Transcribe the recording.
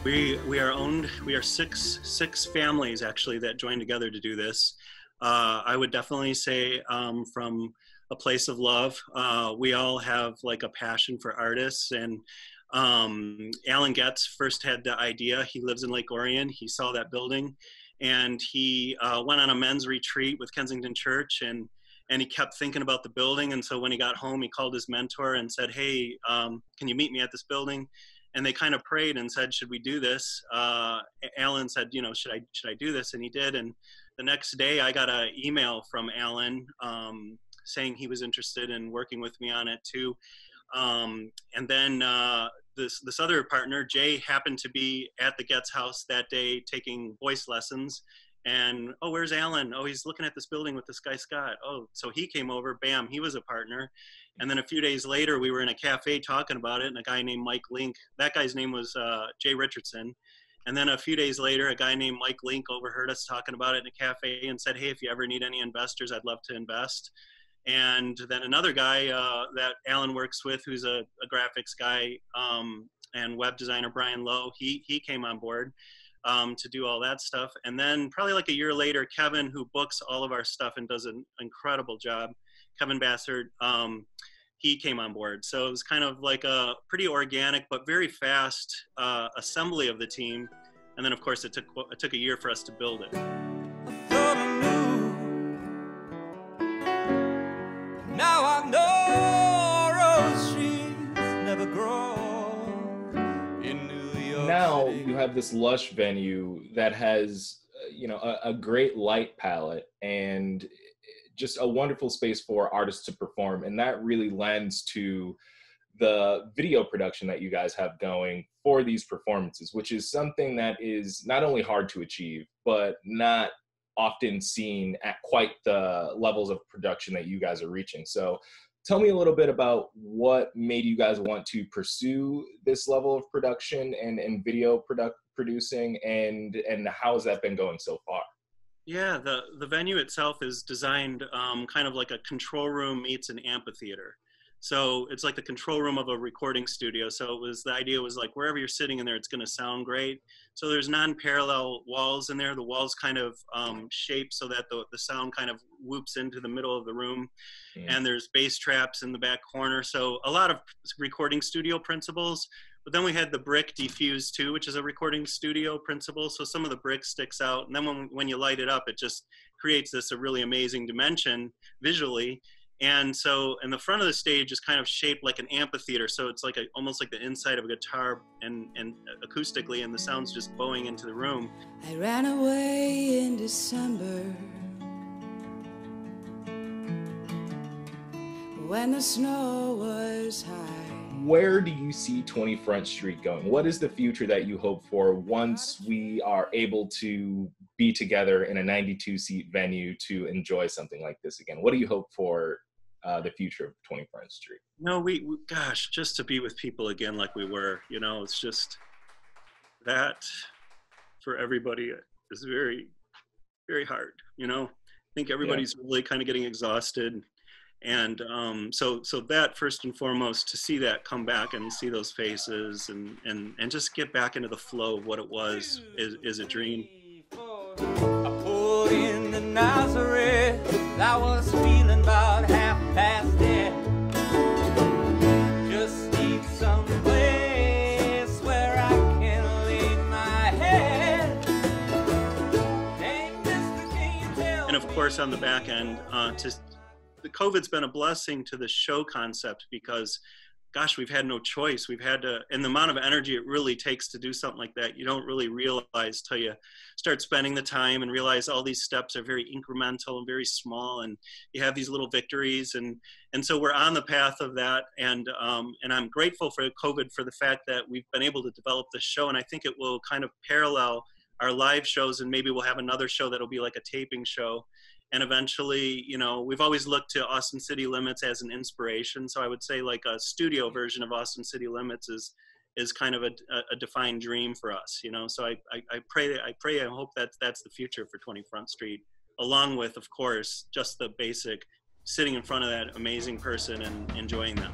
We are six families actually that joined together to do this. I would definitely say from a place of love. We all have like a passion for artists, and Alan Getz first had the idea. He lives in Lake Orion. He saw that building, and he went on a men's retreat with Kensington Church, and he kept thinking about the building. And so when he got home, he called his mentor and said, "Hey, can you meet me at this building?" And they kind of prayed and said, "Should we do this?" Alan said, "You know, should I do this?" And he did. And the next day, I got an email from Alan saying he was interested in working with me on it too. And then this other partner, Jay, happened to be at the Getz house that day taking voice lessons. And, "Oh, where's Alan? Oh, he's looking at this building with this guy, Scott." Oh, so he came over, bam, he was a partner. And then a few days later, we were in a cafe talking about it, and a guy named Mike Link, that guy's name was Jay Richardson. And then a few days later, a guy named Mike Link overheard us talking about it in a cafe and said, "Hey, if you ever need any investors, I'd love to invest." And then another guy that Alan works with, who's a graphics guy and web designer, Brian Lowe, he came on board to do all that stuff. And then probably like a year later, Kevin, who books all of our stuff and does an incredible job, Kevin Bassard, he came on board. So it was kind of like a pretty organic but very fast assembly of the team. And then of course it took a year for us to build it. I thought I knew. Now I know rose trees never grow in New York Now City. you have this lush venue that has, a great light palette and just a wonderful space for artists to perform. And that really lends to the video production that you guys have going for these performances, which is something that is not only hard to achieve, but not often seen at quite the levels of production that you guys are reaching. So tell me a little bit about what made you guys want to pursue this level of production and video producing, and how has that been going so far? Yeah, the venue itself is designed kind of like a control room meets an amphitheater. So it's like the control room of a recording studio. So the idea was like wherever you're sitting in there, it's going to sound great. So there's non-parallel walls in there. The walls kind of shape so that the sound kind of whoops into the middle of the room. And there's bass traps in the back corner. So a lot of recording studio principles. But then we had the brick diffuse too, which is a recording studio principle. So some of the brick sticks out. And then when you light it up, it just creates a really amazing dimension visually. And so in the front of the stage is kind of shaped like an amphitheater. So it's like almost like the inside of a guitar and acoustically, and the sound's just bowing into the room. I ran away in December when the snow was high. Where do you see 20 Front Street going? What is the future that you hope for once we are able to be together in a 92-seat venue to enjoy something like this again? What do you hope for the future of 20 Front Street? No, gosh, just to be with people again like we were, it's just that for everybody is very, very hard, I think everybody's really kind of getting exhausted. And so that first and foremost, to see that come back and see those faces and just get back into the flow of what it was is a dream. I pulled in the Nazareth. I was feeling about 10:30. Just need some place where I can lay my head. Hey, mister, can you tell And of course, on the back end, the COVID's been a blessing to the show concept because, gosh, we've had no choice. We've had to, and the amount of energy it really takes to do something like that, you don't really realize till you start spending the time and realize all these steps are very incremental and very small, and you have these little victories, and so we're on the path of that, and I'm grateful for COVID for the fact that we've been able to develop this show, and I think it will kind of parallel our live shows, and maybe we'll have another show that'll be like a taping show. And eventually, we've always looked to Austin City Limits as an inspiration. So I would say like a studio version of Austin City Limits is kind of a defined dream for us, So I pray and hope that's the future for 20 Front Street, along with, of course, just the basic sitting in front of that amazing person and enjoying them.